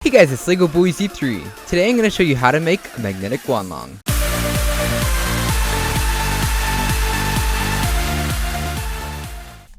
Hey guys, it's LEGO Boy Z3. Today I'm going to show you how to make a magnetic GuanLong.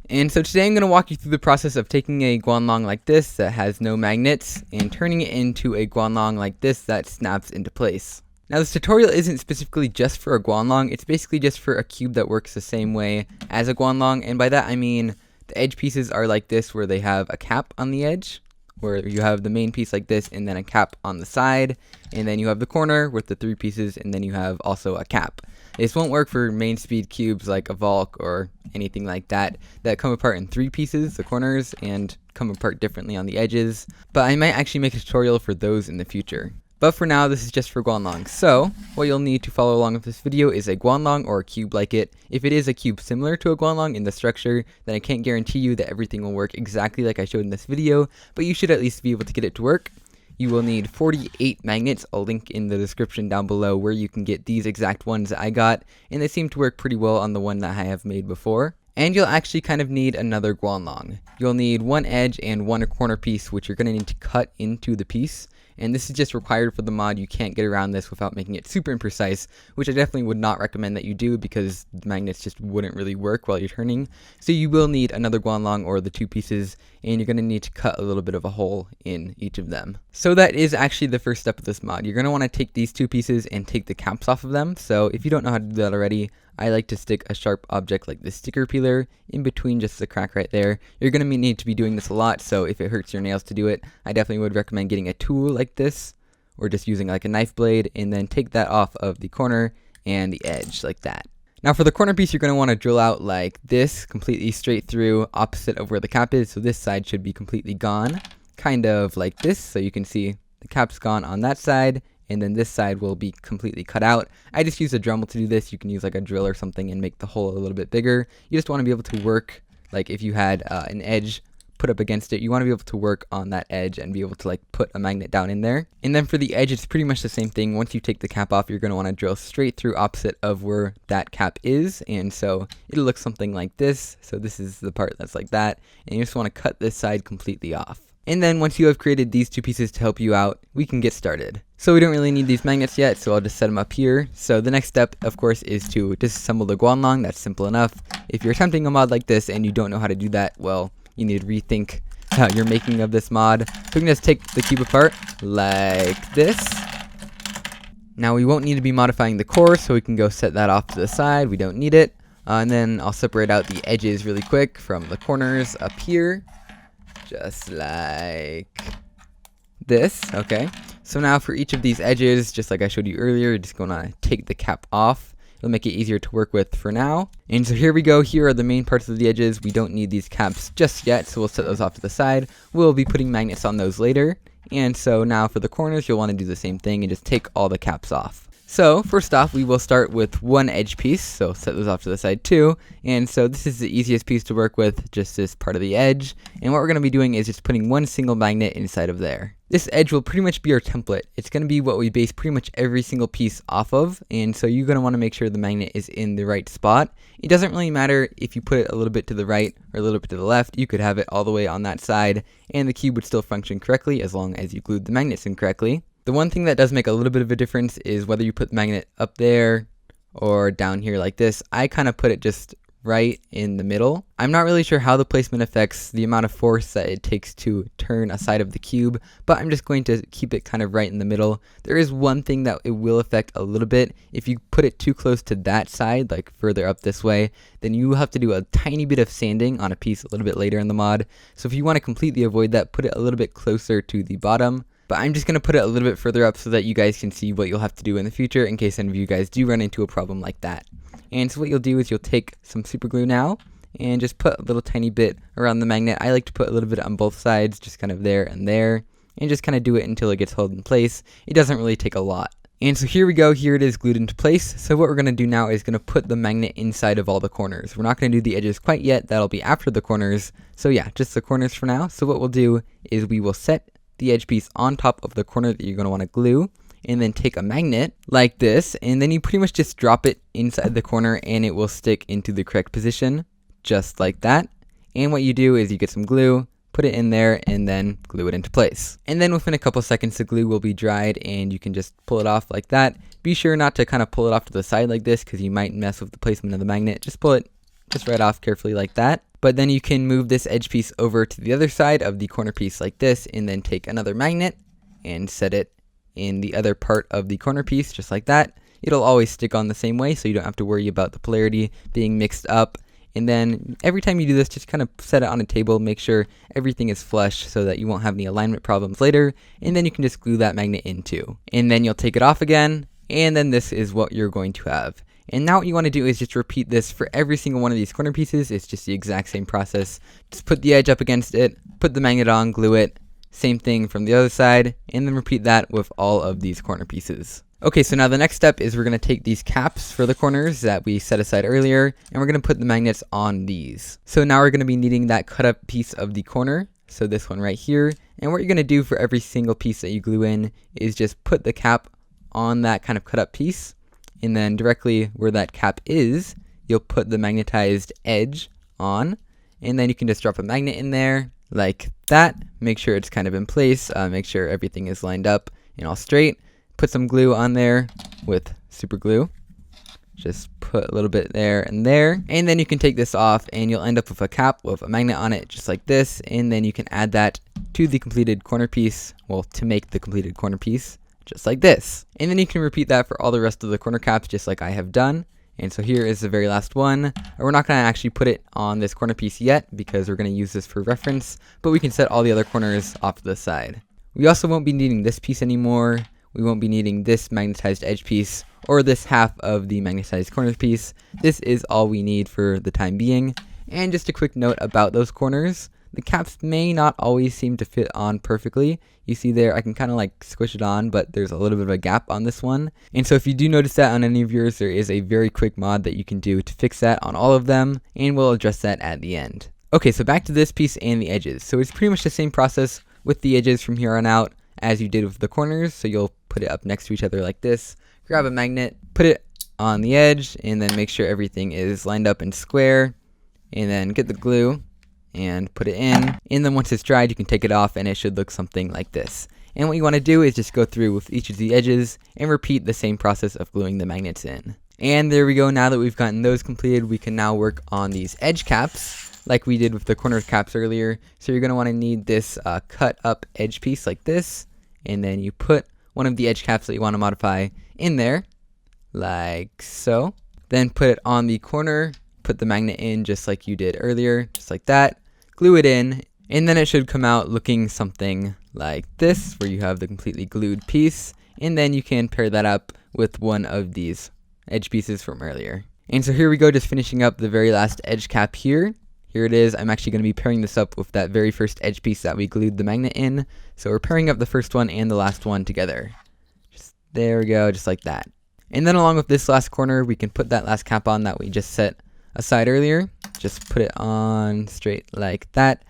And so today I'm going to walk you through the process of taking a GuanLong like this that has no magnets and turning it into a GuanLong like this that snaps into place. Now this tutorial isn't specifically just for a GuanLong, it's basically just for a cube that works the same way as a GuanLong, and by that I mean the edge pieces are like this where they have a cap on the edge, where you have the main piece like this and then a cap on the side, and then you have the corner with the three pieces and then you have also a cap. This won't work for main speed cubes like a Valk or anything like that come apart in three pieces, the corners, and come apart differently on the edges, but I might actually make a tutorial for those in the future. But for now, this is just for GuanLong. So, what you'll need to follow along with this video is a GuanLong or a cube like it. If it is a cube similar to a GuanLong in the structure, then I can't guarantee you that everything will work exactly like I showed in this video, but you should at least be able to get it to work. You will need 48 magnets. I'll link in the description down below where you can get these exact ones that I got, and they seem to work pretty well on the one that I have made before. And you'll actually kind of need another GuanLong. You'll need one edge and one corner piece, which you're going to need to cut into the piece. And this is just required for the mod. You can't get around this without making it super imprecise, which I definitely would not recommend that you do because the magnets just wouldn't really work while you're turning. So you will need another GuanLong or the two pieces, and you're going to need to cut a little bit of a hole in each of them. So that is actually the first step of this mod. You're going to want to take these two pieces and take the caps off of them. So if you don't know how to do that already, I like to stick a sharp object like this sticker peeler in between just the crack right there. You're going to need to be doing this a lot, so if it hurts your nails to do it, I definitely would recommend getting a tool like this, or just using like a knife blade, and then take that off of the corner and the edge like that. Now for the corner piece, you're going to want to drill out like this, completely straight through, opposite of where the cap is, so this side should be completely gone, kind of like this, so you can see the cap's gone on that side, and then this side will be completely cut out. I just use a Dremel to do this. You can use like a drill or something and make the hole a little bit bigger. You just want to be able to work, like if you had an edge put up against it, you want to be able to work on that edge and be able to like put a magnet down in there. And then for the edge, it's pretty much the same thing. Once you take the cap off, you're going to want to drill straight through opposite of where that cap is, and so it'll look something like this. So this is the part that's like that, and you just want to cut this side completely off. And then once you have created these two pieces to help you out, we can get started. So we don't really need these magnets yet, so I'll just set them up here. So the next step, of course, is to disassemble the GuanLong. That's simple enough. If you're attempting a mod like this and you don't know how to do that, well, you need to rethink your making of this mod. So we can just take the cube apart like this. Now we won't need to be modifying the core, so we can go set that off to the side. We don't need it. And then I'll separate out the edges really quick from the corners up here. Just like this, okay. So now for each of these edges, just like I showed you earlier, you're just gonna take the cap off. It'll make it easier to work with for now. And so here we go, here are the main parts of the edges. We don't need these caps just yet, so we'll set those off to the side. We'll be putting magnets on those later. And so now for the corners, you'll wanna do the same thing and just take all the caps off. So first off, we will start with one edge piece, so set those off to the side too. And so this is the easiest piece to work with, just this part of the edge. And what we're going to be doing is just putting one single magnet inside of there. This edge will pretty much be our template. It's going to be what we base pretty much every single piece off of, and so you're going to want to make sure the magnet is in the right spot. It doesn't really matter if you put it a little bit to the right or a little bit to the left. You could have it all the way on that side, and the cube would still function correctly as long as you glued the magnets in correctly. The one thing that does make a little bit of a difference is whether you put the magnet up there or down here like this. I kind of put it just right in the middle. I'm not really sure how the placement affects the amount of force that it takes to turn a side of the cube, but I'm just going to keep it kind of right in the middle. There is one thing that it will affect a little bit. If you put it too close to that side, like further up this way, then you will have to do a tiny bit of sanding on a piece a little bit later in the mod. So if you want to completely avoid that, put it a little bit closer to the bottom. But I'm just going to put it a little bit further up so that you guys can see what you'll have to do in the future in case any of you guys do run into a problem like that. And so what you'll do is you'll take some super glue now and just put a little tiny bit around the magnet. I like to put a little bit on both sides, just kind of there and there, and just kind of do it until it gets held in place. It doesn't really take a lot. And so here we go, here it is glued into place. So what we're going to do now is going to put the magnet inside of all the corners. We're not going to do the edges quite yet, that'll be after the corners. So yeah, just the corners for now. So what we'll do is we will set the edge piece on top of the corner that you're going to want to glue, and then take a magnet like this, and then you pretty much just drop it inside the corner and it will stick into the correct position just like that. And what you do is you get some glue, put it in there, and then glue it into place. And then within a couple seconds, the glue will be dried and you can just pull it off like that. Be sure not to kind of pull it off to the side like this because you might mess with the placement of the magnet. Just pull it just right off carefully like that. But then you can move this edge piece over to the other side of the corner piece like this, and then take another magnet and set it in the other part of the corner piece just like that. It'll always stick on the same way, so you don't have to worry about the polarity being mixed up. And then every time you do this, just kind of set it on a table, make sure everything is flush so that you won't have any alignment problems later, and then you can just glue that magnet into. And then you'll take it off again, and then this is what you're going to have. And now what you want to do is just repeat this for every single one of these corner pieces. It's just the exact same process. Just put the edge up against it, put the magnet on, glue it, same thing from the other side, and then repeat that with all of these corner pieces. Okay, so now the next step is we're going to take these caps for the corners that we set aside earlier, and we're going to put the magnets on these. So now we're going to be needing that cut up piece of the corner, so this one right here. And what you're going to do for every single piece that you glue in is just put the cap on that kind of cut up piece, and then directly where that cap is, you'll put the magnetized edge on, and then you can just drop a magnet in there like that. Make sure it's kind of in place, make sure everything is lined up and all straight. Put some glue on there with super glue. Just put a little bit there, and then you can take this off and you'll end up with a cap with a magnet on it just like this, and then you can add that to the completed corner piece, well, to make the completed corner piece just like this. And then you can repeat that for all the rest of the corner caps just like I have done. And so here is the very last one. We're not going to actually put it on this corner piece yet because we're going to use this for reference, but we can set all the other corners off to the side. We also won't be needing this piece anymore. We won't be needing this magnetized edge piece or this half of the magnetized corner piece. This is all we need for the time being. And just a quick note about those corners. The caps may not always seem to fit on perfectly. You see there, I can kind of like squish it on, but there's a little bit of a gap on this one. And so if you do notice that on any of yours, there is a very quick mod that you can do to fix that on all of them, and we'll address that at the end. Okay, so back to this piece and the edges. So it's pretty much the same process with the edges from here on out as you did with the corners. So you'll put it up next to each other like this, grab a magnet, put it on the edge, and then make sure everything is lined up and square, and then get the glue and put it in. And then once it's dried, you can take it off and it should look something like this. And what you want to do is just go through with each of the edges and repeat the same process of gluing the magnets in. And there we go. Now that we've gotten those completed, we can now work on these edge caps like we did with the corner caps earlier. So you're going to want to need this cut up edge piece like this, and then you put one of the edge caps that you want to modify in there like so. Then put it on the corner, put the magnet in just like you did earlier, just like that. Glue it in, and then it should come out looking something like this, where you have the completely glued piece, and then you can pair that up with one of these edge pieces from earlier. And so here we go, just finishing up the very last edge cap here. Here it is. I'm actually going to be pairing this up with that very first edge piece that we glued the magnet in. So we're pairing up the first one and the last one together. Just there we go, just like that. And then along with this last corner, we can put that last cap on that we just set aside earlier. Just put it on straight like that.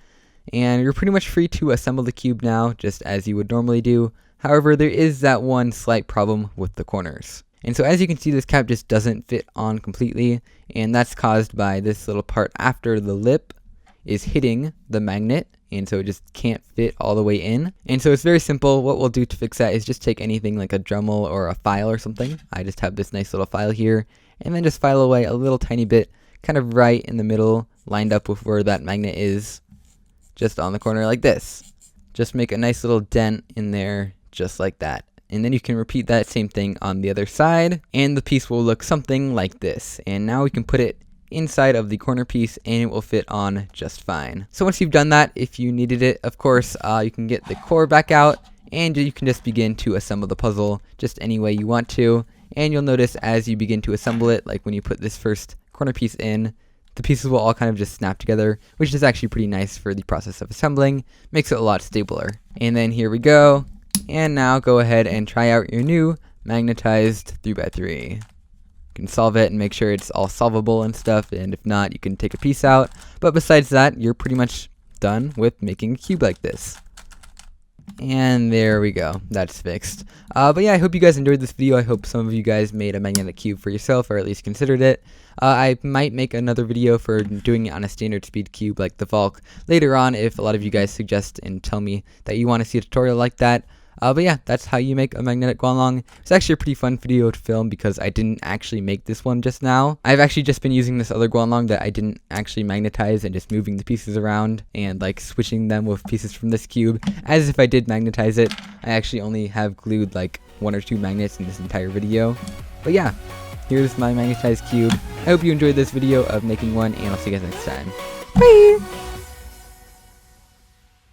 And you're pretty much free to assemble the cube now, just as you would normally do. However, there is that one slight problem with the corners. And so as you can see, this cap just doesn't fit on completely, and that's caused by this little part after the lip is hitting the magnet, and so it just can't fit all the way in. And so it's very simple. What we'll do to fix that is just take anything like a Dremel or a file or something. I just have this nice little file here, and then just file away a little tiny bit, kind of right in the middle, lined up with where that magnet is, just on the corner like this. Just make a nice little dent in there, just like that. And then you can repeat that same thing on the other side, and the piece will look something like this. And now we can put it inside of the corner piece and it will fit on just fine. So once you've done that, if you needed it, of course, you can get the core back out and you can just begin to assemble the puzzle just any way you want to. And you'll notice as you begin to assemble it, like when you put this first corner piece in, the pieces will all kind of just snap together, which is actually pretty nice for the process of assembling. Makes it a lot stabler. And then here we go. And now go ahead and try out your new magnetized 3x3. You can solve it and make sure it's all solvable and stuff, and if not, you can take a piece out. But besides that, you're pretty much done with making a cube like this. And there we go, that's fixed. But yeah, I hope you guys enjoyed this video. I hope some of you guys made a magnetic cube for yourself, or at least considered it. I might make another video for doing it on a standard speed cube like the Valk later on if a lot of you guys suggest and tell me that you want to see a tutorial like that. But yeah, that's how you make a magnetic GuanLong. It's actually a pretty fun video to film because I didn't actually make this one just now. I've actually just been using this other GuanLong that I didn't actually magnetize and just moving the pieces around and like switching them with pieces from this cube as if I did magnetize it. I actually only have glued like 1 or 2 magnets in this entire video. But yeah, here's my magnetized cube. I hope you enjoyed this video of making one, and I'll see you guys next time. Bye!